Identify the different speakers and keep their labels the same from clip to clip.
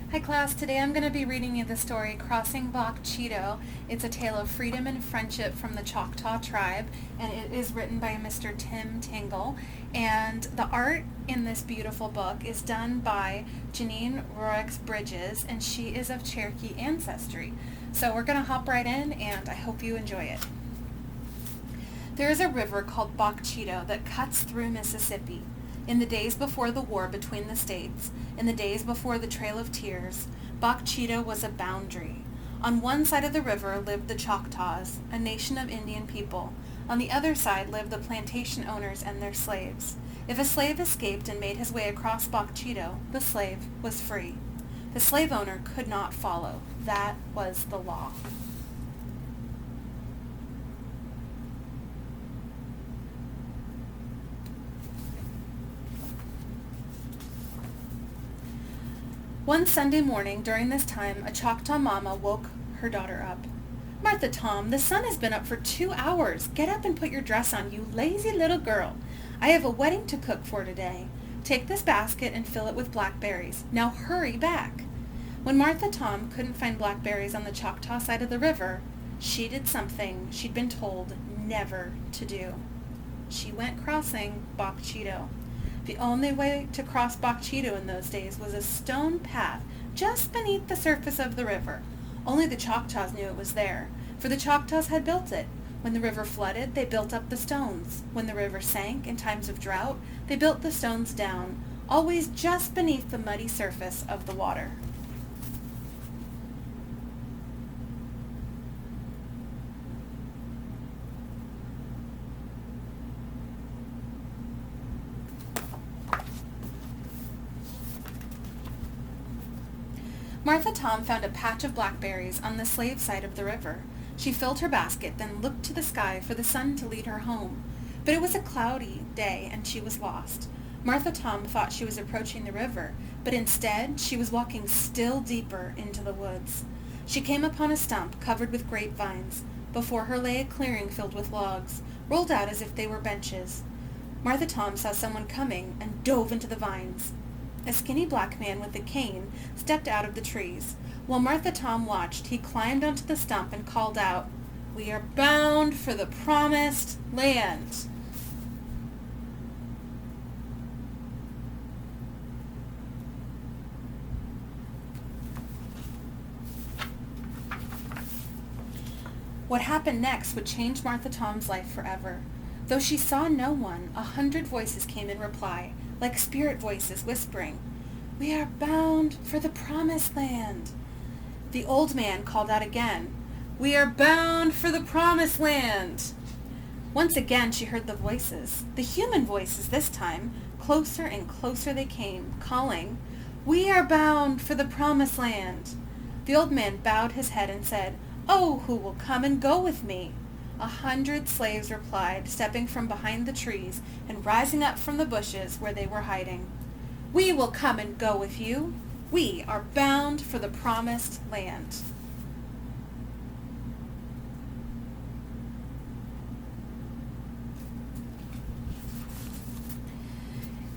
Speaker 1: Hi class, today I'm going to be reading you the story Crossing Chitto. It's a tale of freedom and friendship from the Choctaw tribe, and it is written by Mr. Tingle. And the art in this beautiful book is done by Janine Rorex Bridges, and she is of Cherokee ancestry. So we're going to hop right in, and I hope you enjoy it. There is a river called Chitto that cuts through Mississippi. In the days before the war between the states, in the days before the Trail of Tears, Chitto was a boundary. On one side of the river lived the Choctaws, a nation of Indian people. On the other side lived the plantation owners and their slaves. If a slave escaped and made his way across Chitto, the slave was free. The slave owner could not follow. That was the law. One Sunday morning during this time, a Choctaw mama woke her daughter up. "Martha Tom, the sun has been up for 2 hours. Get up and put your dress on, you lazy little girl. I have a wedding to cook for today. Take this basket and fill it with blackberries. Now hurry back." When Martha Tom couldn't find blackberries on the Choctaw side of the river, she did something she'd been told never to do. She went crossing Chitto. The only way to cross Chitto in those days was a stone path just beneath the surface of the river. Only the Choctaws knew it was there, for the Choctaws had built it. When the river flooded, they built up the stones. When the river sank in times of drought, they built the stones down, always just beneath the muddy surface of the water. Martha Tom found a patch of blackberries on the slave side of the river. She filled her basket, then looked to the sky for the sun to lead her home. But it was a cloudy day, and she was lost. Martha Tom thought she was approaching the river, but instead she was walking still deeper into the woods. She came upon a stump covered with grapevines. Before her lay a clearing filled with logs, rolled out as if they were benches. Martha Tom saw someone coming and dove into the vines. A skinny black man with a cane stepped out of the trees. While Martha Tom watched, he climbed onto the stump and called out, "We are bound for the promised land." What happened next would change Martha Tom's life forever. Though she saw no one, 100 voices came in reply, like spirit voices whispering, "We are bound for the promised land." The old man called out again, "We are bound for the promised land." Once again she heard the voices, the human voices this time. Closer and closer they came, calling, "We are bound for the promised land." The old man bowed his head and said, "Oh, who will come and go with me?" 100 slaves replied, stepping from behind the trees and rising up from the bushes where they were hiding. "We will come and go with you. We are bound for the promised land."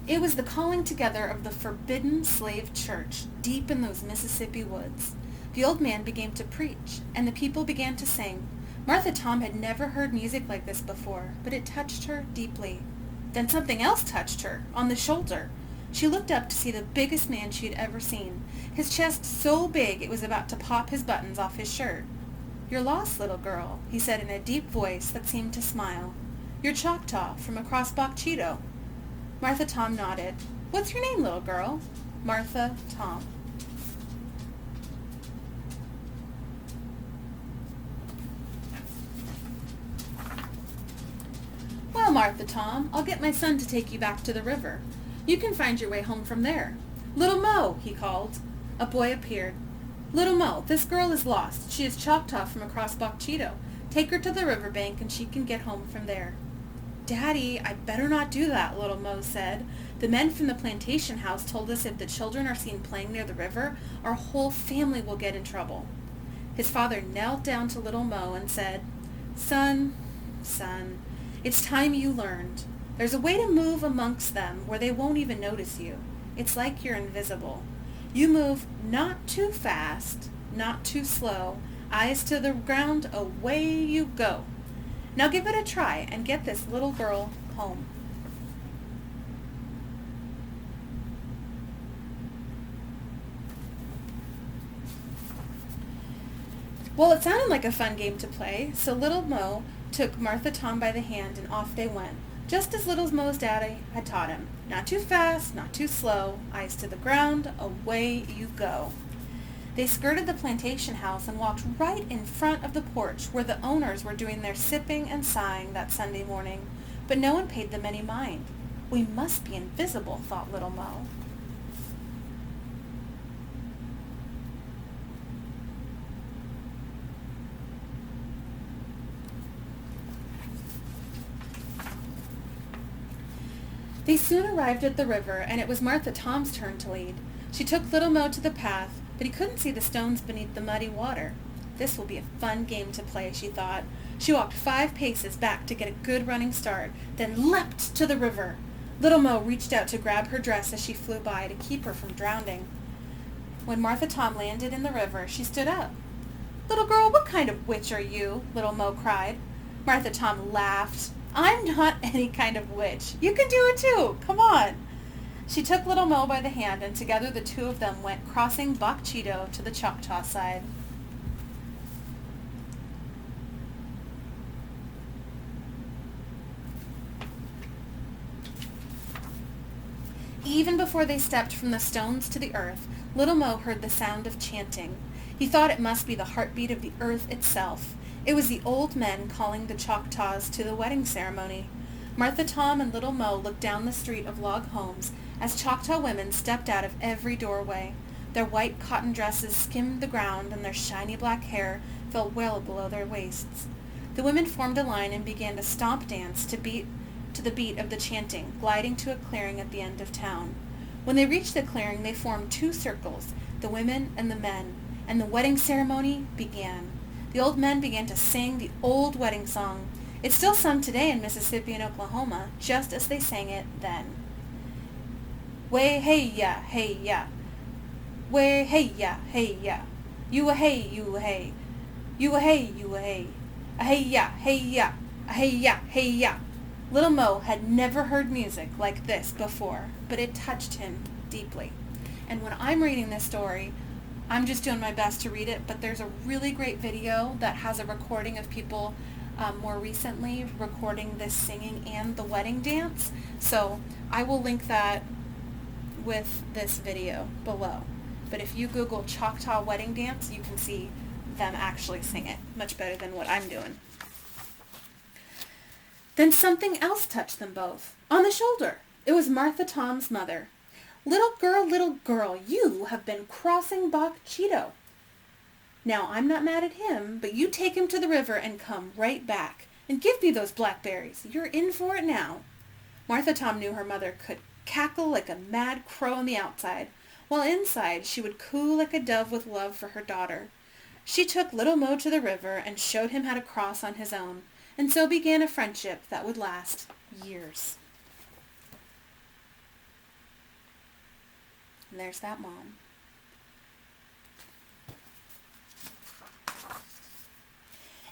Speaker 1: It was the calling together of the forbidden slave church deep in those Mississippi woods. The old man began to preach, and the people began to sing. Martha Tom had never heard music like this before, but it touched her deeply. Then something else touched her, on the shoulder. She looked up to see the biggest man she had ever seen, his chest so big it was about to pop his buttons off his shirt. "You're lost, little girl," he said in a deep voice that seemed to smile. "You're Choctaw, from across Chitto." Martha Tom nodded. "What's your name, little girl?" "Martha Tom." "Well, Martha Tom, I'll get my son to take you back to the river. You can find your way home from there." "Little Mo," he called. A boy appeared. "Little Mo, this girl is lost. She is Choctaw from across Chitto. Take her to the river bank and she can get home from there." "Daddy, I better not do that," little Mo said. "The men from the plantation house told us if the children are seen playing near the river, our whole family will get in trouble." His father knelt down to little Mo and said, Son, it's time you learned. There's a way to move amongst them where they won't even notice you. It's like you're invisible. You move not too fast, not too slow. Eyes to the ground, away you go. Now give it a try and get this little girl home. Well, it sounded like a fun game to play, so little Mo took Martha Tom by the hand and off they went, just as little Mo's daddy had taught him. Not too fast, not too slow, eyes to the ground, away you go. They skirted the plantation house and walked right in front of the porch where the owners were doing their sipping and sighing that Sunday morning, but no one paid them any mind. We must be invisible, thought little Mo. They soon arrived at the river, and it was Martha Tom's turn to lead. She took little Mo to the path, but he couldn't see the stones beneath the muddy water. This will be a fun game to play, she thought. She walked 5 paces back to get a good running start, then leapt to the river. Little Mo reached out to grab her dress as she flew by to keep her from drowning. When Martha Tom landed in the river, she stood up. "Little girl, what kind of witch are you?" little Mo cried. Martha Tom laughed. "I'm not any kind of witch. You can do it too. Come on." She took little Mo by the hand, and together the two of them went crossing Bok Chitto to the Choctaw side. Even before they stepped from the stones to the earth, little Mo heard the sound of chanting. He thought it must be the heartbeat of the earth itself. It was the old men calling the Choctaws to the wedding ceremony. Martha Tom and little Mo looked down the street of log homes as Choctaw women stepped out of every doorway. Their white cotton dresses skimmed the ground, and their shiny black hair fell well below their waists. The women formed a line and began to stomp dance to the beat of the chanting, gliding to a clearing at the end of town. When they reached the clearing, they formed 2 circles, the women and the men, and the wedding ceremony began. The old men began to sing the old wedding song. It's still sung today in Mississippi and Oklahoma, just as they sang it then. Way hey ya, hey ya. Way hey ya, hey ya. You a hey, you a hey. You a hey, you a hey. A hey ya, hey ya. A hey ya, hey ya. Little Mo had never heard music like this before, but it touched him deeply. And when I'm reading this story, I'm just doing my best to read it, but there's a really great video that has a recording of people more recently recording this singing and the wedding dance. So I will link that with this video below. But if you Google Choctaw wedding dance, you can see them actually sing it much better than what I'm doing. Then something else touched them both, on the shoulder. It was Martha Tom's mother. Little girl, you have been crossing Bok Chitto. Now, I'm not mad at him, but you take him to the river and come right back. And give me those blackberries. You're in for it now. Martha Tom knew her mother could cackle like a mad crow on the outside, while inside she would coo like a dove with love for her daughter. She took little Mo to the river and showed him how to cross on his own, and so began a friendship that would last years. And there's that mom.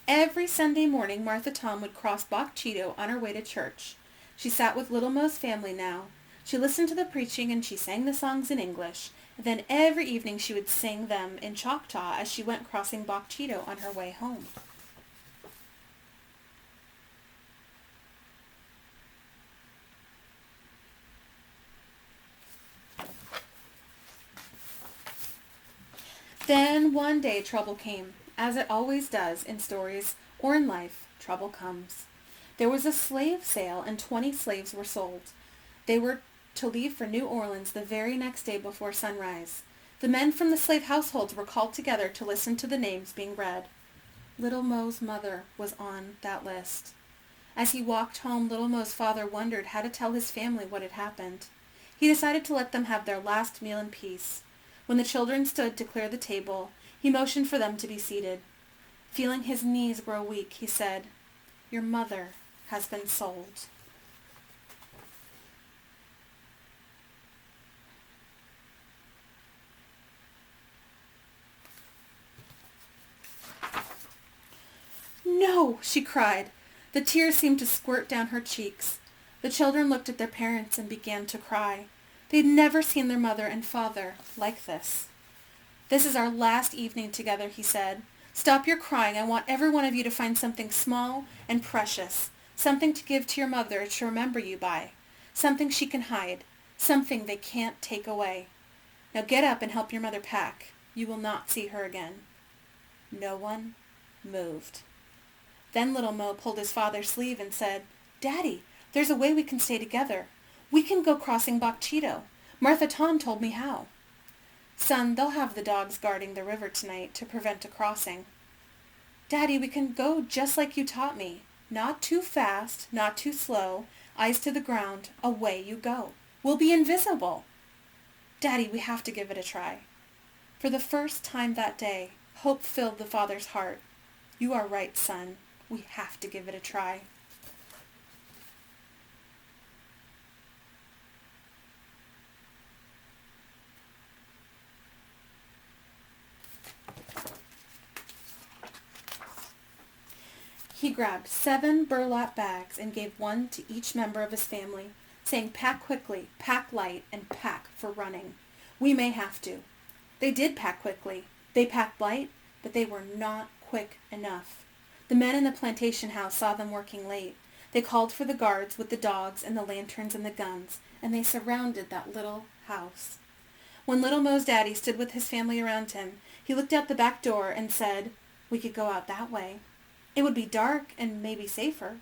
Speaker 1: Every Sunday morning, Martha Tom would cross Bok Chitto on her way to church. She sat with little Mo's family now. She listened to the preaching and she sang the songs in English. Then every evening she would sing them in Choctaw as she went crossing Bok Chitto on her way home. Then one day trouble came. As it always does in stories or in life, trouble comes. There was a slave sale and 20 slaves were sold. They were to leave for New Orleans the very next day before sunrise. The men from the slave households were called together to listen to the names being read. Little Mo's mother was on that list. As he walked home, little Mo's father wondered how to tell his family what had happened. He decided to let them have their last meal in peace. When the children stood to clear the table, he motioned for them to be seated. Feeling his knees grow weak, he said, "Your mother has been sold." No!" she cried. The tears seemed to squirt down her cheeks. The children looked at their parents and began to cry. They'd never seen their mother and father like this. "This is our last evening together," he said. "Stop your crying. I want every one of you to find something small and precious, something to give to your mother to remember you by, something she can hide, something they can't take away. Now get up and help your mother pack. You will not see her again." No one moved. Then little Mo pulled his father's sleeve and said, "Daddy, there's a way we can stay together. We can go crossing Bok Chitto. Martha Tom told me how." "Son, they'll have the dogs guarding the river tonight to prevent a crossing." "Daddy, we can go just like you taught me. Not too fast, not too slow, eyes to the ground, away you go. We'll be invisible." "Daddy, we have to give it a try." For the first time that day, hope filled the father's heart. "You are right, son. We have to give it a try." He grabbed 7 burlap bags and gave one to each member of his family, saying, "Pack quickly, pack light, and pack for running. We may have to." They did pack quickly. They packed light, but they were not quick enough. The men in the plantation house saw them working late. They called for the guards with the dogs and the lanterns and the guns, and they surrounded that little house. When little Mo's daddy stood with his family around him, he looked out the back door and said, "We could go out that way. It would be dark and maybe safer.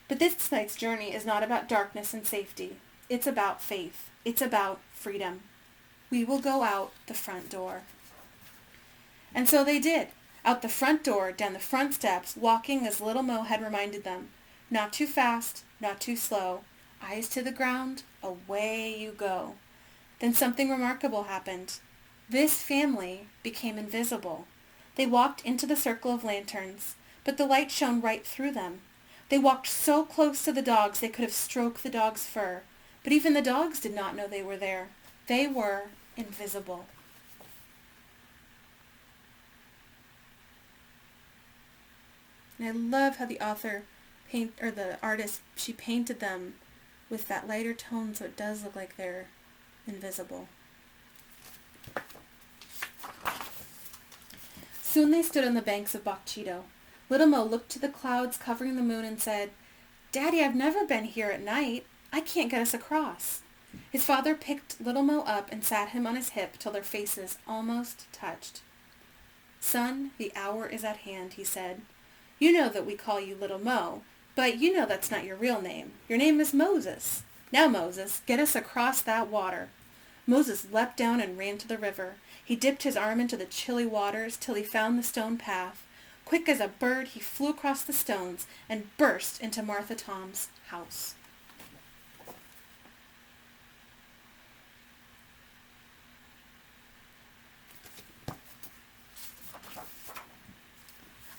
Speaker 1: But this night's journey is not about darkness and safety. It's about faith. It's about freedom. We will go out the front door." And so they did. Out the front door, down the front steps, walking as little Mo had reminded them. Not too fast, not too slow. Eyes to the ground, away you go. Then something remarkable happened. This family became invisible. They walked into the circle of lanterns, but the light shone right through them. They walked so close to the dogs they could have stroked the dog's fur, but even the dogs did not know they were there. They were invisible. And I love how the artist, she painted them with that lighter tone so it does look like they're invisible. Soon they stood on the banks of Bok Chitto. Little Mo looked to the clouds covering the moon and said, "Daddy, I've never been here at night. I can't get us across." His father picked little Mo up and sat him on his hip till their faces almost touched. "Son, the hour is at hand," he said. "You know that we call you Little Mo, but you know that's not your real name. Your name is Moses. Now, Moses, get us across that water." Moses leapt down and ran to the river. He dipped his arm into the chilly waters till he found the stone path. Quick as a bird, he flew across the stones and burst into Martha Tom's house.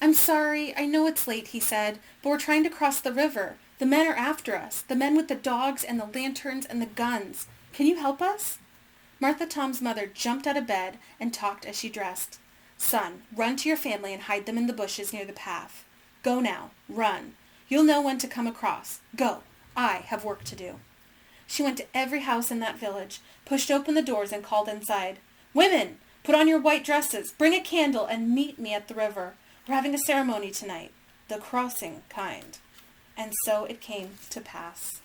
Speaker 1: "I'm sorry, I know it's late," he said, "but we're trying to cross the river. The men are after us, the men with the dogs and the lanterns and the guns. Can you help us?" Martha Tom's mother jumped out of bed and talked as she dressed. "Son, run to your family and hide them in the bushes near the path. Go now, run. You'll know when to come across. Go, I have work to do." She went to every house in that village, pushed open the doors and called inside, "Women, put on your white dresses, bring a candle, and meet me at the river. We're having a ceremony tonight, the crossing kind." And so it came to pass.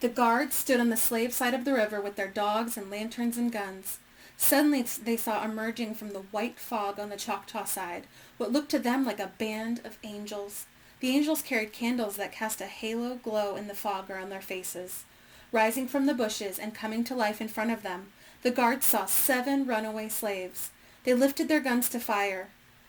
Speaker 1: The guards stood on the slave side of the river with their dogs and lanterns and guns. Suddenly they saw emerging from the white fog on the Choctaw side what looked to them like a band of angels. The angels carried candles that cast a halo glow in the fog around their faces. Rising from the bushes and coming to life in front of them, the guards saw 7 runaway slaves. They lifted their guns to fire.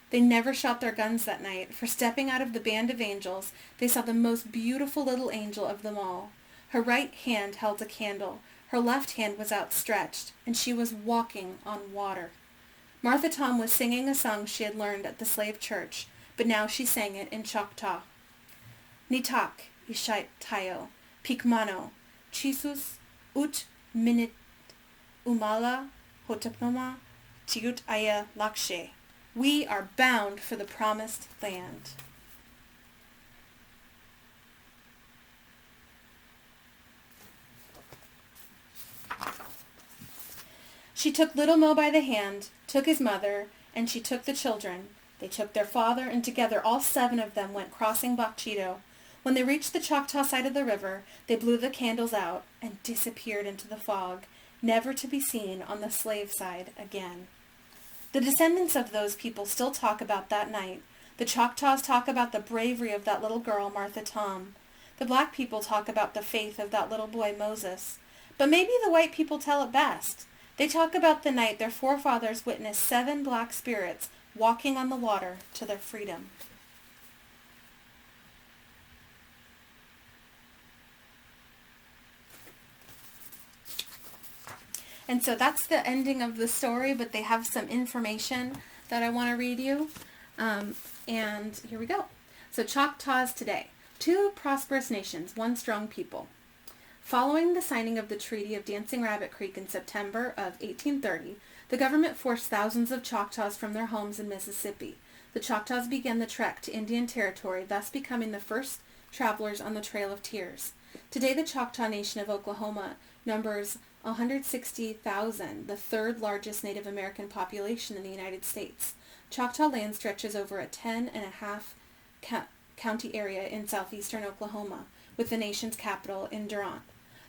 Speaker 1: They never shot their guns that night, for stepping out of the band of angels, they saw the most beautiful little angel of them all. Her right hand held a candle, her left hand was outstretched, and she was walking on water. Martha Tom was singing a song she had learned at the slave church, but now she sang it in Choctaw. "Nitak, ishait tayo, pikmano, chisus ut minit Umala Hotapnoma Tigut Aya Lakshe. We are bound for the promised land. She took little Mo by the hand, took his mother, and she took the children. They took their father, and together all 7 of them went crossing Bok Chitto. When they reached the Choctaw side of the river, they blew the candles out and disappeared into the fog, never to be seen on the slave side again. The descendants of those people still talk about that night. The Choctaws talk about the bravery of that little girl, Martha Tom. The black people talk about the faith of that little boy, Moses. But maybe the white people tell it best. They talk about the night their forefathers witnessed 7 black spirits walking on the water to their freedom. And so that's the ending of the story, but they have some information that I want to read you. And here we go. So Choctaws today. 2 prosperous nations, 1 strong people. Following the signing of the Treaty of Dancing Rabbit Creek in September of 1830, the government forced thousands of Choctaws from their homes in Mississippi. The Choctaws began the trek to Indian Territory, thus becoming the first travelers on the Trail of Tears. Today, the Choctaw Nation of Oklahoma numbers 160,000, the 3rd largest Native American population in the United States. Choctaw land stretches over a 10.5 county area in southeastern Oklahoma, with the nation's capital in Durant.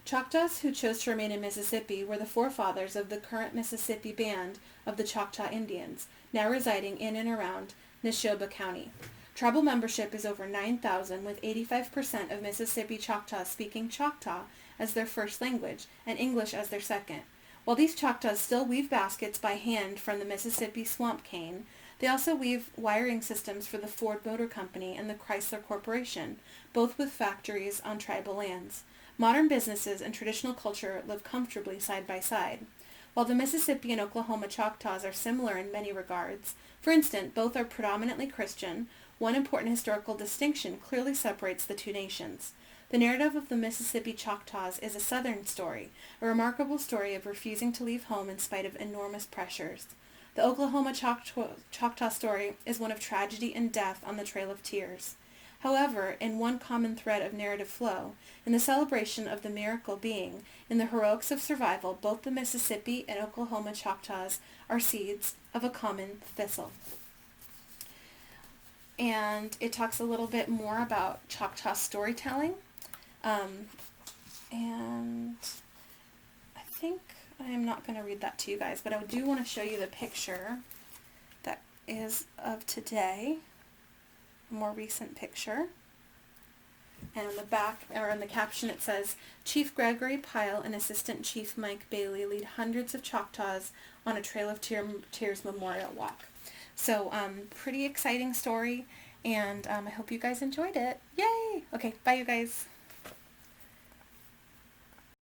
Speaker 1: Choctaws who chose to remain in Mississippi were the forefathers of the current Mississippi Band of the Choctaw Indians, now residing in and around Neshoba County. Tribal membership is over 9,000, with 85% of Mississippi Choctaws speaking Choctaw as their first language and English as their second. While these Choctaws still weave baskets by hand from the Mississippi swamp cane, they also weave wiring systems for the Ford Motor Company and the Chrysler Corporation, both with factories on tribal lands. Modern businesses and traditional culture live comfortably side by side. While the Mississippi and Oklahoma Choctaws are similar in many regards, for instance, both are predominantly Christian, one important historical distinction clearly separates the 2 nations. The narrative of the Mississippi Choctaws is a Southern story, a remarkable story of refusing to leave home in spite of enormous pressures. The Oklahoma Choctaw story is one of tragedy and death on the Trail of Tears. However, in one common thread of narrative flow, in the celebration of the miracle being, in the heroics of survival, both the Mississippi and Oklahoma Choctaws are seeds of a common thistle. And it talks a little bit more about Choctaw storytelling. And I think I'm not going to read that to you guys, but I do want to show you the picture that is of today, a more recent picture. And on the back, or in the caption, it says, Chief Gregory Pyle and Assistant Chief Mike Bailey lead hundreds of Choctaws on a Trail of Tears memorial walk. So, pretty exciting story, and I hope you guys enjoyed it. Yay! Okay, bye you guys.